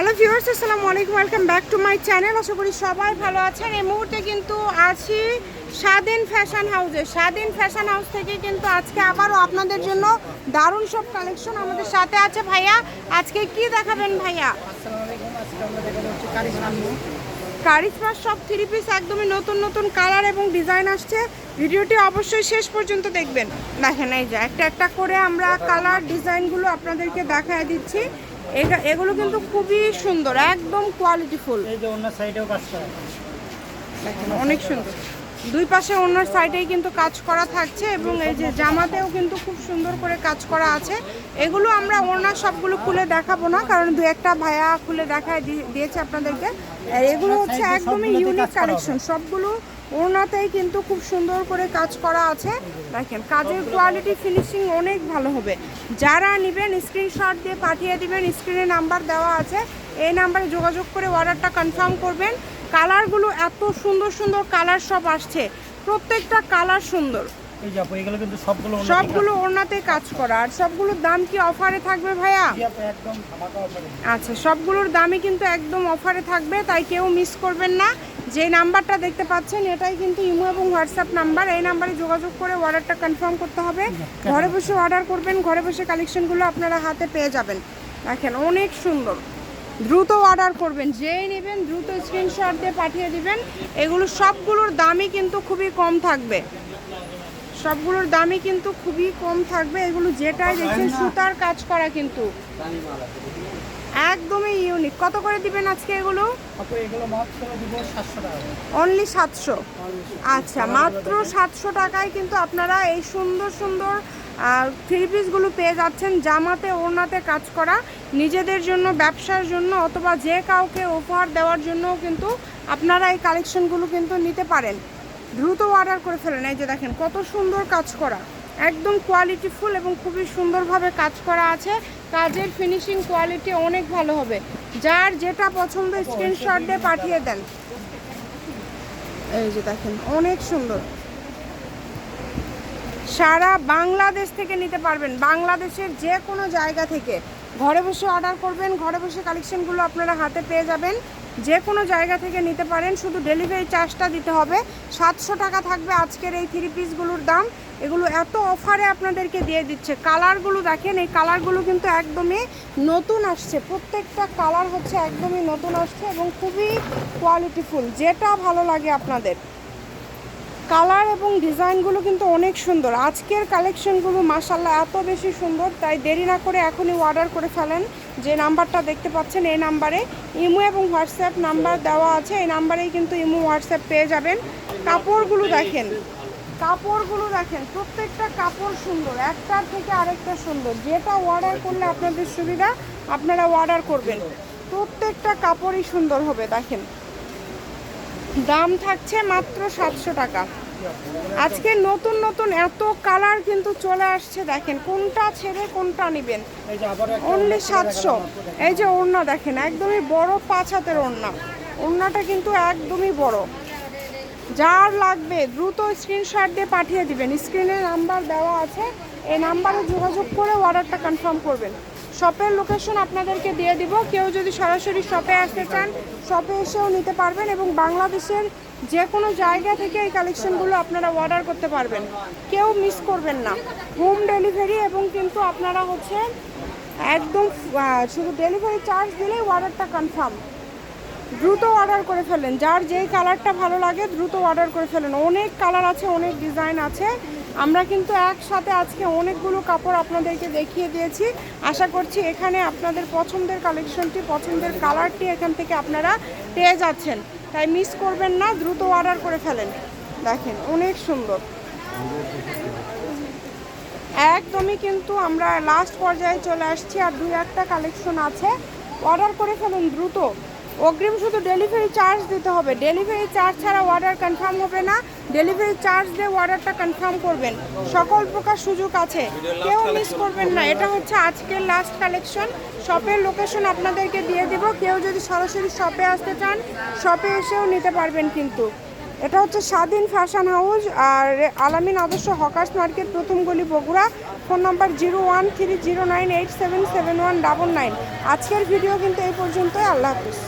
Hello viewers, আসসালামু আলাইকুম, welcome back to my channel. আশা করি সবাই ভালো আছেন। এই মুহূর্তে কিন্তু আছি স্বাধীন ফ্যাশন হাউসে। স্বাধীন ফ্যাশন হাউস থেকে কিন্তু আজকে আবারও আপনাদের জন্য দারুণ সব কালেকশন। আমাদের সাথে আছে ভাইয়া। আজকে কি দেখাবেন ভাইয়া? আসসালামু আলাইকুম। আজকে আমরা দেখাবো হচ্ছে কারিশমা। কারিশমার সব থ্রি পিস একদমই নতুন নতুন কালার এবং ডিজাইন আসছে। ভিডিওটি অবশ্যই শেষ পর্যন্ত দেখবেন। দেখেন এই যে একটা একটা করে আমরা কালার ডিজাইনগুলো আপনাদেরকে দেখায় দিচ্ছি। এগুলো কিন্তু খুবই সুন্দর, একদম কোয়ালিটিফুল। এই যে অন্য সাইডেও কাজ করা, দেখেন অনেক সুন্দর। দুই পাশে অন্যার সাইডেই কিন্তু কাজ করা থাকছে এবং এই যে জামাতেও কিন্তু খুব সুন্দর করে কাজ করা আছে। এগুলো আমরা ওড়না সবগুলো খুলে দেখাবো না, কারণ দু একটা ভাইয়া খুলে দেখায় দিয়েছে আপনাদেরকে। এগুলো হচ্ছে একদমই ইউনিক কালেকশন। সবগুলো ওড়নাতেই কিন্তু খুব সুন্দর করে কাজ করা আছে। দেখেন কাজের কোয়ালিটি ফিনিশিং অনেক ভালো হবে। যারা নেবেন স্ক্রিনশট দিয়ে পাঠিয়ে দিবেন, স্ক্রিনে নাম্বার দেওয়া আছে, এই নাম্বারে যোগাযোগ করে অর্ডারটা কনফার্ম করবেন। কালারগুলো এত সুন্দর সুন্দর কালার সব আসছে, প্রত্যেকটা কালার সুন্দর। এই যে আপু এগুলো কিন্তু সবগুলো ওড়নাতে কাজ করা। আর সবগুলোর দাম কি অফারে থাকবে ভাইয়া? একদম ধামাকা অফারে। আচ্ছা, সবগুলোর দামই কিন্তু একদম অফারে থাকবে, তাই কেউ মিস করবেন না। যে নাম্বারটা দেখতে পাচ্ছেন এটাই কিন্তু ইমো এবং হোয়াটসঅ্যাপ নাম্বার। এই নাম্বারে যোগাযোগ করে অর্ডারটা কনফার্ম করতে হবে। ঘরে বসে অর্ডার করবেন, ঘরে বসে কালেকশনগুলো আপনারা হাতে পেয়ে যাবেন। দেখেন অনেক সুন্দর। দ্রুত অর্ডার করবেন, যেই নেবেন দ্রুত স্ক্রিনশট দিয়ে পাঠিয়ে দিবেন। এগুলো সবগুলোর দামই কিন্তু খুবই কম থাকবে। সবগুলোর দামই কিন্তু খুবই কম থাকবে। এগুলো যেটাই দেখছেন সুতার কাজ করা, কিন্তু একদমই ইউনিক। কত করে দিবেন আজকে এগুলো? আপু এগুলো মাত্র দিব 700 টাকা। অনলি 700? আচ্ছা, মাত্র 700 টাকায় কিন্তু আপনারা এই সুন্দর সুন্দর থ্রি পিসগুলো পেয়ে যাচ্ছেন। জামাতে ওড়নাতে কাজ করা, নিজেদের জন্য, ব্যবসার জন্য, অথবা যে কাউকে উপহার দেওয়ার জন্যও কিন্তু আপনারা এই কালেকশনগুলো কিন্তু নিতে পারেন। দ্রুত অর্ডার করে ফেলেন। এই যে দেখেন কত সুন্দর কাজ করা, একদম কোয়ালিটিফুল এবং খুবই সুন্দরভাবে কাজ করা আছে। কাজের ফিনিশিং কোয়ালিটি অনেক ভালো হবে। যার যেটা পছন্দ স্ক্রিনশট দিয়ে পাঠিয়ে দেন। এই যে দেখেন অনেক সুন্দর। সারা বাংলাদেশ থেকে নিতে পারবেন, বাংলাদেশের যে কোনো জায়গা থেকে। ঘরে বসে অর্ডার করবেন, ঘরে বসে কালেকশনগুলো আপনারা হাতে পেয়ে যাবেন। যে কোনো জায়গা থেকে নিতে পারেন, শুধু ডেলিভারি চার্জটা দিতে হবে। 700 টাকা থাকবে আজকের এই থ্রি পিসগুলোর দাম। এগুলো এত অফারে আপনাদেরকে দিয়ে দিচ্ছে। কালারগুলো দেখেন, এই কালারগুলো কিন্তু একদমই নতুন আসছে। প্রত্যেকটা কালার হচ্ছে একদমই নতুন আসছে এবং খুবই কোয়ালিটিফুল। যেটা ভালো লাগে আপনাদের, কালার এবং ডিজাইনগুলো কিন্তু অনেক সুন্দর। আজকের কালেকশনগুলো মাশাআল্লাহ এত বেশি সুন্দর, তাই দেরি না করে এখনই অর্ডার করে ফেলেন। যে নাম্বারটা দেখতে পাচ্ছেন এই নাম্বারে ইমো এবং হোয়াটসঅ্যাপ নাম্বার দেওয়া আছে। এই নাম্বারেই কিন্তু ইমো হোয়াটসঅ্যাপ পেয়ে যাবেন। কাপড়গুলো দেখেন, কাপড়গুলো দেখেন, প্রত্যেকটা কাপড় সুন্দর, একটার থেকে আরেকটা সুন্দর। যেটা অর্ডার করলে আপনাদের সুবিধা আপনারা অর্ডার করবেন। প্রত্যেকটা কাপড়ই সুন্দর হবে। দেখেন দাম থাকছে মাত্র 700 টাকা। আজকে নতুন নতুন এত কালার কিন্তু চলে আসছে। দেখেন কোনটা ছেড়ে কোনটা নেবেন। অনলি 700। এই যে ওড়না দেখেন, একদমই বড় 5 হাতের ওড়না। ওড়নাটা কিন্তু একদমই বড়। যার লাগবে দ্রুত স্ক্রিনশট দিয়ে পাঠিয়ে দিবেন। স্ক্রিনে নাম্বার দেওয়া আছে, এই নাম্বারে যোগাযোগ করে অর্ডারটা কনফার্ম করবেন। শপের লোকেশন আপনাদেরকে দিয়ে দিব। কেউ যদি সরাসরি শপে আসতে চান, শপে এসেও নিতে পারবেন এবং বাংলাদেশের যে কোনো জায়গা থেকে এই কালেকশনগুলো আপনারা অর্ডার করতে পারবেন। কেউ মিস করবেন না। হোম ডেলিভারি এবং কিন্তু আপনারা হচ্ছে একদম শুধু ডেলিভারি চার্জ দিলেই অর্ডারটা কনফার্ম। দ্রুত অর্ডার করে ফেলেন। যার যেই কালারটা ভালো লাগে দ্রুত অর্ডার করে ফেলেন। অনেক কালার আছে, অনেক ডিজাইন আছে। আমরা কিন্তু একসাথে আজকে অনেকগুলো কাপড় আপনাদেরকে দেখিয়ে দিয়েছি। আশা করছি এখানে আপনাদের পছন্দের কালেকশনটি, পছন্দের কালারটি এখান থেকে আপনারা পেয়ে যাচ্ছেন। তাই মিস করবেন না, দ্রুত অর্ডার করে ফেলেন। দেখেন অনেক সুন্দর, একদমই কিন্তু আমরা লাস্ট পর্যায়ে চলে আসছি। আর দুই একটা কালেকশন আছে, অর্ডার করে ফেলুন দ্রুত। অগ্রিম শুধু ডেলিভারি চার্জ দিতে হবে। ডেলিভারি চার্জ ছাড়া অর্ডার কনফার্ম হবে না। ডেলিভারি চার্জ দিয়ে অর্ডারটা কনফার্ম করবেন। সকল প্রকার সুযোগ আছে, কেউ মিস করবেন না। এটা হচ্ছে আজকের লাস্ট কালেকশন। শপের লোকেশন আপনাদেরকে দিয়ে দিব। কেউ যদি সরাসরি শপে আসতে চান, শপে এসেও নিতে পারবেন। কিন্তু এটা হচ্ছে স্বাধীন ফ্যাশন হাউস আর আলামিন আদর্শ হকার্স মার্কেট, প্রথম গলি, বগুড়া। Phone number 013098777199। আজকের ভিডিও কিন্তু এই পর্যন্তই। আল্লাহ হাফিজ।